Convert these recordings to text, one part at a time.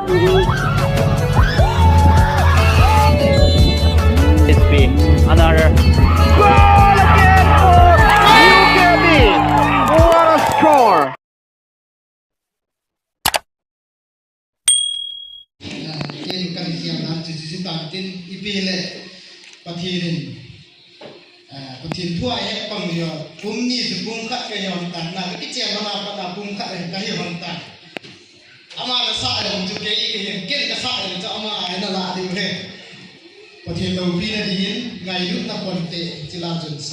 This be another goal again for UKB. What a score! เล่นกันเสียงนั้นจิตตามจินอีปีเลยปฏิรินปฏิรินทั่วเอกปังเดียวปุ่มนี้จะปุ่มขัดกันยอมตันนะก็เจียมาปะปุ่มขัดกันก็ยอมตันอามาละสะเลยผมจะเกย์กันเก่งก็สะเลยจะอามาไอ้นั่นละดีเลยปฏิรินเราปีนั้นยินไงยุทธคนเตะจิลาจุนไซ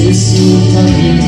This is